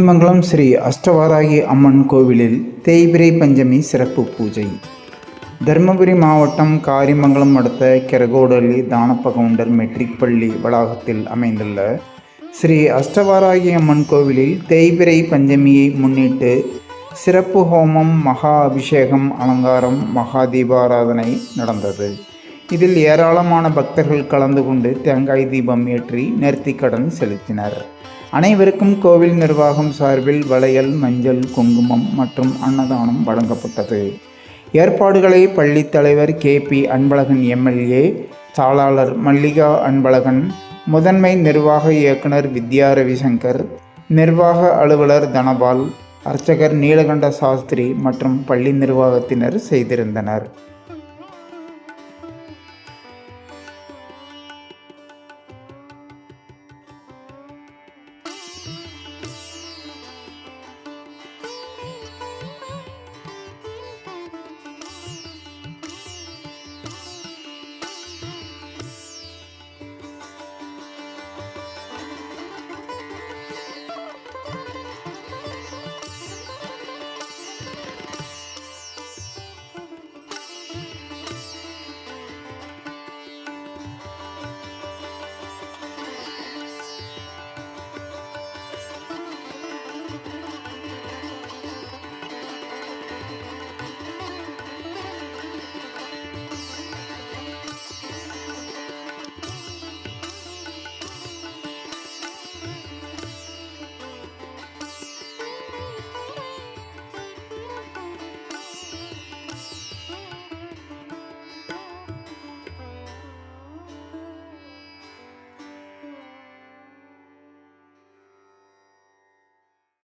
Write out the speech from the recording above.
காரிமங்கலம் ஸ்ரீ அஷ்டவாராகி அம்மன் கோவிலில் தேய்பிறை பஞ்சமி சிறப்பு பூஜை. தருமபுரி மாவட்டம் காரிமங்கலம் அடுத்த கெரகோடலி தானப்பகவுண்டர் மெட்ரிக் பள்ளி வளாகத்தில் அமைந்துள்ள ஸ்ரீ அஷ்டவாராகி அம்மன் கோவிலில் தேய்பிறை பஞ்சமியை முன்னிட்டு சிறப்பு ஹோமம், மகா அபிஷேகம், அலங்காரம், மகா தீபாராதனை நடந்தது. இதில் ஏராளமான பக்தர்கள் கலந்து கொண்டு தேங்காய் தீபம் ஏற்றி நேர்த்திக்கடன் செலுத்தினர். அனைவருக்கும் கோவில் நிர்வாகம் சார்பில் வளையல், மஞ்சள், குங்குமம் மற்றும் அன்னதானம் வழங்கப்பட்டது. ஏற்பாடுகளை பள்ளி தலைவர் KP அன்பழகன் MLA, தாளாளர் மல்லிகா அன்பழகன், முதன்மை நிர்வாக இயக்குனர் வித்யா ரவிசங்கர், நிர்வாக அலுவலர் தனபால், அர்ச்சகர் நீலகண்ட சாஸ்திரி மற்றும் பள்ளி நிர்வாகத்தினர் செய்திருந்தனர்.